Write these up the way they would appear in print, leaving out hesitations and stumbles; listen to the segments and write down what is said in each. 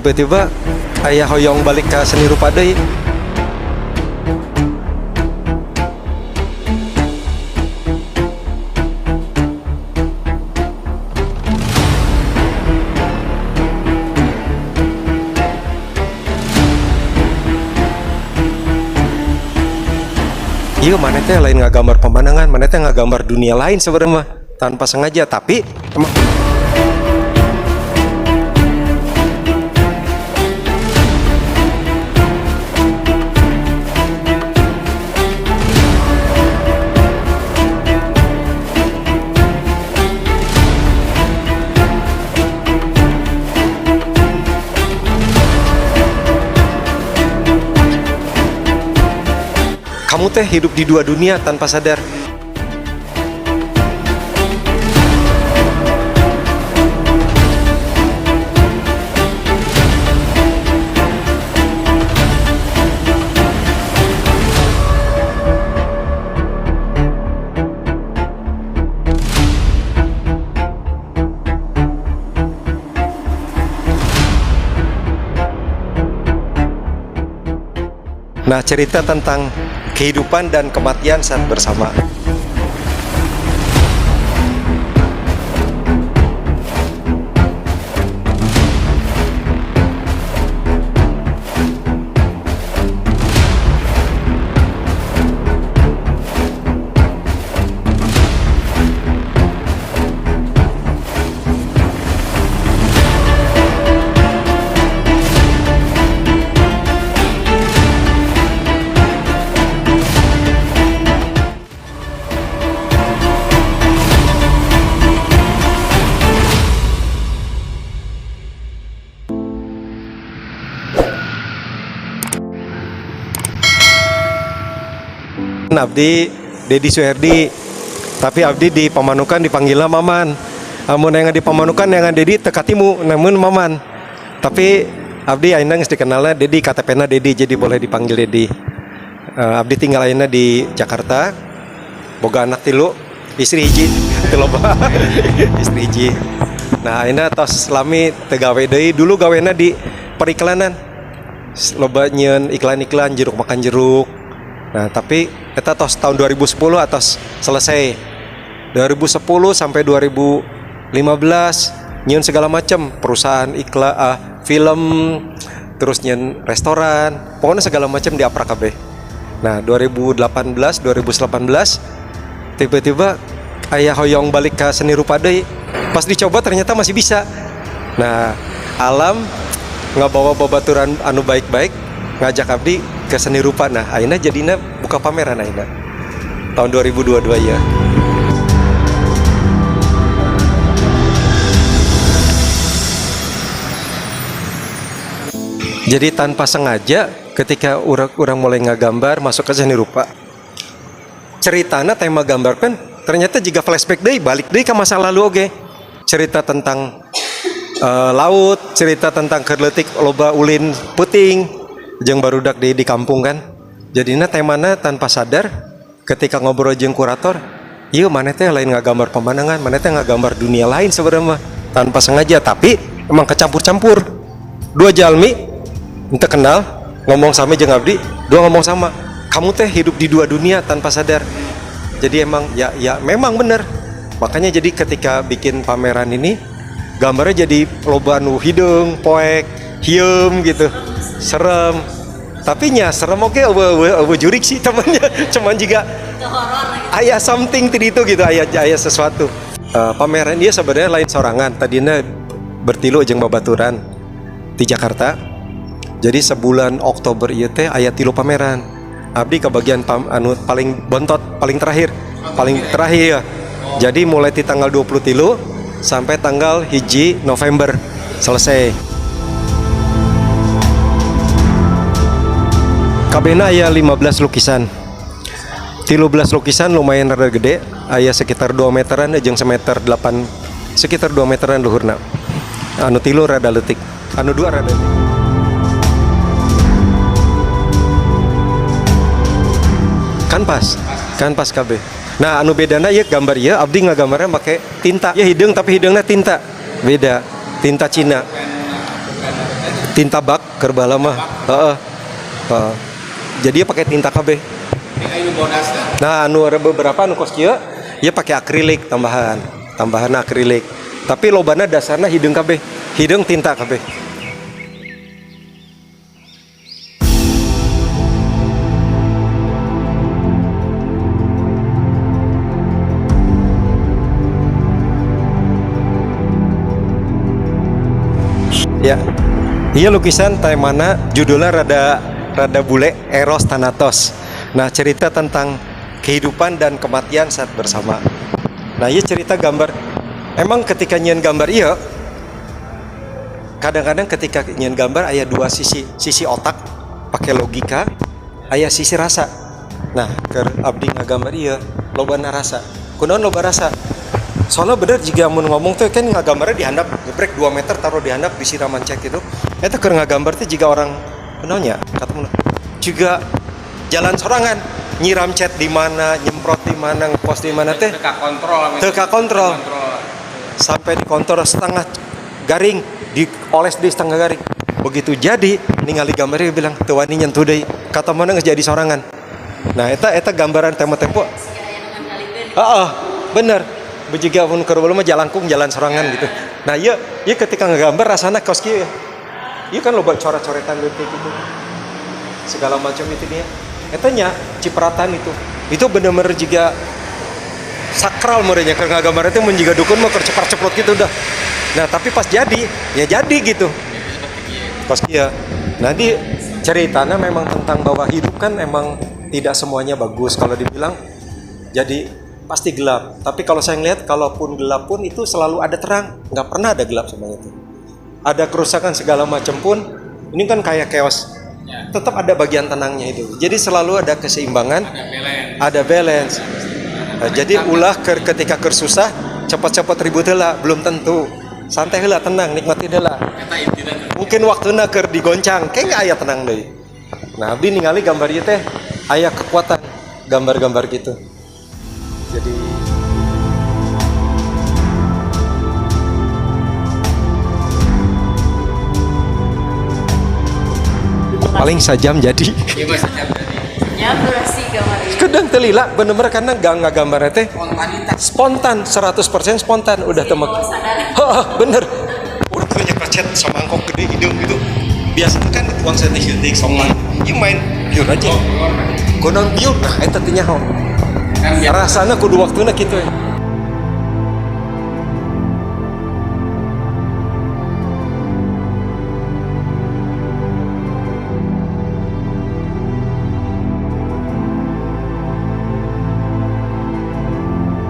tiba-tiba aya hoyong balik ke seni rupa deui. Iya, mana teh lain ngagambar pemandangan, mana teh ngagambar dunia lain sebenarnya mah tanpa sengaja, tapi emang kamu teh hidup di dua dunia tanpa sadar. Nah, cerita tentang kehidupan dan kematian saat bersama. Abdi Dedi Suherdi, tapi Abdi di Pamanukan dipanggilnya Maman. Amun yang di Pamanukan yang Dedi tekatimu namun Maman. Tapi Abdi ayeuna geus dikenalna Dedi, KTP-na Dedi, jadi boleh dipanggil Dedi. Abdi tinggal ayeuna di Jakarta. Boga anak 3, istri hiji, teu loba. Istri hiji. Nah, ayeuna tos lami teu gawe deui, dulu gawena di periklanan. Loba nyieun iklan-iklan jeruk makan jeruk. Nah, tapi kita tos tahun 2010 atas selesai. 2010 sampai 2015 nyeun segala macam perusahaan iklan, film, terus nyeun restoran, pokoknya segala macam di apra kabeh. Nah, 2018 tiba-tiba aya hoyong balik ke seni rupa deui. Pas dicoba ternyata masih bisa. Nah, alam ngabawa babaturan anu baik-baik, ngajak Abdi ke seni rupa. Nah, ayeuna jadina buka pameran ayeuna tahun 2022 ya. Jadi tanpa sengaja ketika orang mulai ngagambar masuk ke seni rupa, ceritana tema gambar kan ternyata jika flashback deui balik deui ke masa lalu oge. Cerita tentang laut, cerita tentang kerletik loba ulin puting jeung barudak di kampung kan. Jadinya temana tanpa sadar ketika ngobrol jeung kurator, ieu maneh teh lain ngagambar pemandangan, maneh teh ngagambar dunia lain sebenarnya mah tanpa sengaja, tapi emang kecampur-campur. Dua jalmi ente kenal ngomong sama jeung Abdi, dua ngomong sama. Kamu teh hidup di dua dunia tanpa sadar. Jadi emang ya memang bener. Makanya jadi ketika bikin pameran ini gambarnya jadi loba anu hidung, poek, hieum gitu. Serem. Tapi nya serem oke eueuh jurik sih temannya. Cuman juga aya something di itu gitu, aya sesuatu. Pameran dia sebenarnya lain sorangan. Tadinya bertilu jeung babaturan di Jakarta. Jadi sebulan Oktober ieu teh aya 3 pameran. Abdi ke bagian anu paling bontot, paling terakhir ya. Jadi mulai di tanggal 23 sampai tanggal 1 November selesai. Kabena aya 15 lukisan. 13 lukisan lumayan rada gede, aya sekitar 2 meteran jeung semeter 8, sekitar 2 meteran luhurna. Anu 3 rada leutik, anu 2 rada leutik. Kan pas KB. Nah, anu bedana ieu gambar ieu abdi ngagambarna make tinta. Ya hidung tapi hidungna tinta. Beda, tinta Cina. tinta bak kerbala mah. Heeh. Heeh. Jadi dia pakai tinta KB. Nah, anu ada beberapa anu kos kieu, ieu pakai akrilik tambahan akrilik. Tapi lobana dasarna hideung KB, hideung tinta KB. Ya, iya lukisan temana judulnya rada bule, Eros Thanatos. Nah, cerita tentang kehidupan dan kematian saat bersama. Nah, iya cerita gambar. Emang ketika nyian gambar iya, kadang-kadang ketika nyian gambar aya dua sisi otak pakai logika, aya sisi rasa. Nah, keur abdi ngagambar iya, lobana rasa. Kunaon loba rasa? Soalnya bener jika mau ngomong tuh kan ngagambarnya dihandap geprek 2 meter taruh dihandap disiraman cek gitu. Eta keur ngagambar tuh jika orang kenalnya kata mana juga jalan sorangan nyiram cat di mana, nyemprot di mana, ngepost di mana teh teka kontrol sampai di kontrol setengah garing dioles di setengah garing. Begitu jadi ningali gambarnya bilang teu wani nyentuh deui kata mana geus jadi sorangan. Nah eta gambaran tempo-tempo bener bejiga pun keur mah jalangkung jalan sorangan gitu. Nah ieu ketika ngegambar rasana kos kieu. Ieu kan loba coret-coretan leutik gitu. Segala macam itu dia. Eta nya cipratan itu. Itu bener-bener jiga sakral merenya keur ngagambar teh mun jiga dukun mah keur ceprot-ceprot gitu udah. Nah, tapi pas jadi, ya jadi gitu. Kos kieu. Nah, di ceritanya memang tentang bahwa hidup kan emang tidak semuanya bagus kalau dibilang jadi pasti gelap. Tapi kalau saya ngelihat, kalaupun gelap pun itu selalu ada terang. Nggak pernah ada gelap semuanya itu. Ada kerusakan segala macam pun, ini kan kayak chaos. Tetap ada bagian tenangnya itu. Jadi selalu ada keseimbangan, ada balance. Nah, jadi ulah ketika kersusah, cepat-cepat ribut heula, belum tentu. Santai heula, tenang, nikmati heula. Mungkin waktunya keur digoncang, kayak nggak aya tenang deui. Nah, abdi ningali gambar ieu teh aya kekuatan gambar-gambar gitu. Jadi paling sajam jadi. Ya durasi gambar ini. Kadang telila bener-bener karena gak gambarnya teh spontan 100% spontan udah temek. Bener. Udah punya percet sama angkok gede hidung gitu. Biasanya kan uang setik-setik songan. Ieu main biur aja. Konon biur nah eta teh nyaho. Rasanya kudu waktunya gitu ya.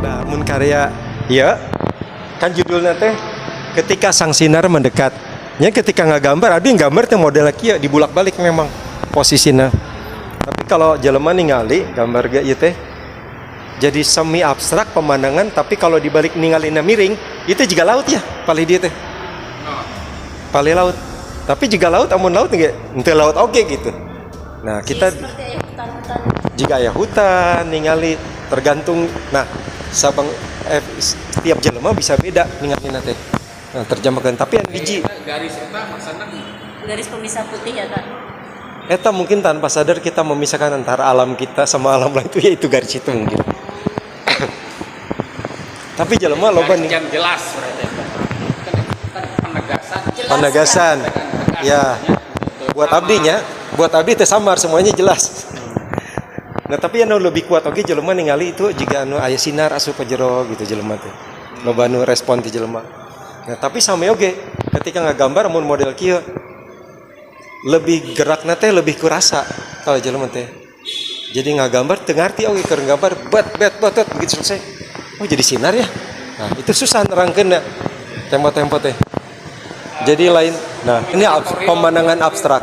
Nah, mun karya ya kan judulnya teh ketika sang sinar mendekat. Nya ketika ngagambar ada yang gambar teh model kieu dibulak-balik memang posisinya. Tapi kalau jelema ningali gambar ge ieu teh jadi semi abstrak pemandangan, tapi kalau dibalik ningalina miring itu juga laut ya paling dia teh paling laut, tapi juga laut amun laut nggak ente laut oke gitu. Nah kita jika ya hutan ningali tergantung. Nah sabang setiap jelema bisa beda ningalina teh. Nah terjemahkan tapi yang biji Garis eta maksudna garis pemisah putih ya tak? Eta mungkin tanpa sadar kita memisahkan antara alam kita sama alam lain itu yaitu garis itu mungkin. Tapi jelema loba nih. Yang jelas berarti. Penegasan. Ya. Buat abdi teh samar semuanya jelas. Nah, tapi anu lebih kuat oge jelema ningali itu jika anu aya sinar asup ka jero gitu jelema teh. Loba anu respon ti jelema. Nah, tapi same oge ketika ngagambar mun model kieu lebih gerakna teh lebih kurasa kalau jelema teh. Jadi ngagambar teu ngarti oge keur nggambar bet begitu selesai. Oh jadi sinar ya. Nah, itu susah nerangkeun tempo-tempo teh. Jadi lain. Nah, ini pemandangan abstrak.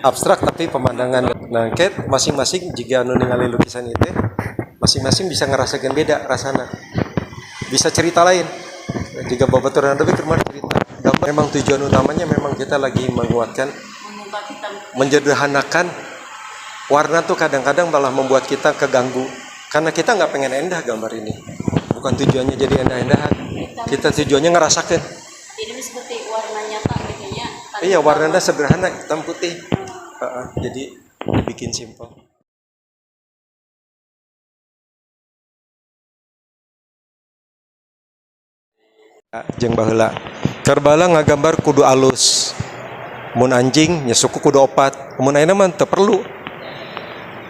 Abstrak tapi pemandangan. Nah, kayak masing-masing jika anu ningali lukisan itu masing-masing bisa ngerasakan beda rasana. Bisa cerita lain. Jika babaturan lebih kemana cerita. Gambar memang tujuan utamanya memang kita lagi menguatkan menjederhanakan warna tuh kadang-kadang malah membuat kita keganggu karena kita nggak pengen endah gambar ini. Bukan tujuannya jadi endah-endahan. Kita tujuannya ngerasakan. Ini seperti warna nyata gitu ya. Iya, warnanya sederhana, hitam putih. Jadi dibikin simpel. Jeung baheula. Kerbala ngagambar kudu alus. Mun anjing nya suku kudu opat. Mun ayeuna mah teu perlu.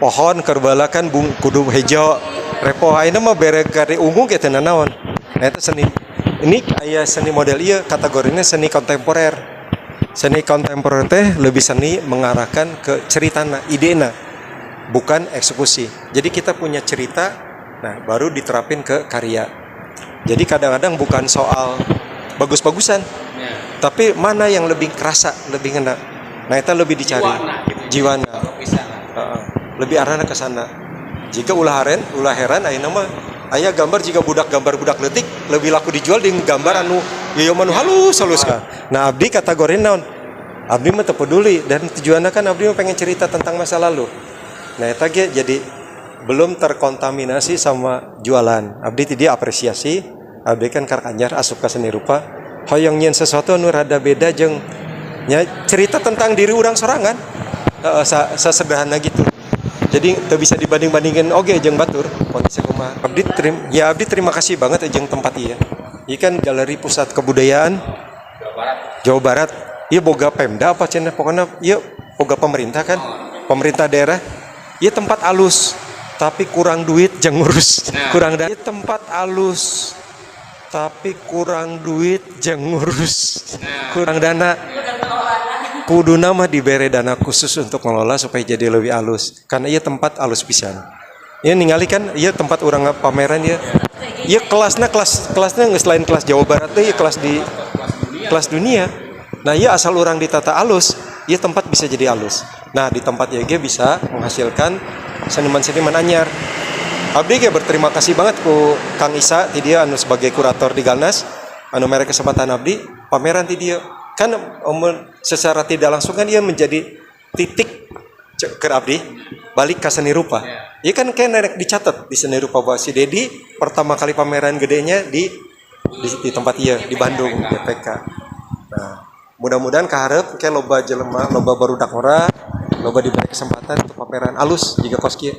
Pohon kerbala kan kudu hejo. Repo ayeuna mah bere gade ungu ge teu nanaon. Eta seni. Ini aya seni model ieu kategorinya seni kontemporer. Seni kontemporer teh lebih seni mengarahkan ke ceritana, idena, bukan eksekusi. Jadi kita punya cerita, nah baru diterapin ke karya. Jadi kadang-kadang bukan soal bagus-bagusan, tapi mana yang lebih kerasa, lebih ngena. Nah itu lebih dicari. Jiwana. Lebih arahnya ke sana. Jika ulah heran, ayeuna mah aya gambar jika gambar budak leutik lebih laku dijual di gambar anu ieu mah halus kan. Nah abdi kategori naon? Abdi mah teu peduli dan tujuanna kan abdi mah pengen cerita tentang masa lalu. Nah eta ge jadi belum terkontaminasi sama jualan. Abdi ti dia apresiasi, abdi kan karek anyar asup ka seni rupa, hoyong nyeun sesuatu anu rada beda jeung nya cerita tentang diri urang sorangan. Sesederhana gitu. Jadi teu bisa dibanding-bandingkeun oge jeung batur kondisi kumaha. Abdi terima kasih banget jeung tempat ieu. Ieu kan Galeri Pusat Kebudayaan Jawa Barat. Ieu boga Pemda apa cenah pokona ieu boga pemerintah kan? Pemerintah daerah. Ieu tempat alus tapi kurang duit jeung ngurus. Kurang dana. Ieu tempat alus tapi kurang duit jeung ngurus. Kurang dana. Kuduna mah dibere dana khusus untuk ngelola supaya jadi lebih alus. Karena ieu tempat alus pisan. Ieu ningali kan ieu tempat urang pameran ieu. Ieu kelasnya geus lain kelas Jawa Barat teh, ieu kelas dunia. Nah, ieu asal urang ditata alus, ieu tempat bisa jadi alus. Nah, di tempat ieu ge bisa menghasilkan seniman-seniman anyar. Abdi ge berterima kasih banget ku Kang Isa ti dia anu sebagai kurator di Galnas, anu mere kesempatan abdi pameran ti dia. Kan secara tidak langsung kan dia menjadi titik ke abdi balik ke seni rupa. Iya kan kayak dicatat di seni rupa bahwa si Dedi pertama kali pameran gedenya di tempat iya di Bandung GPK. Nah, mudah-mudahan kaharep kayak loba jelema, loba barudak ora, loba diberi kesempatan untuk pameran alus jika kos kieu.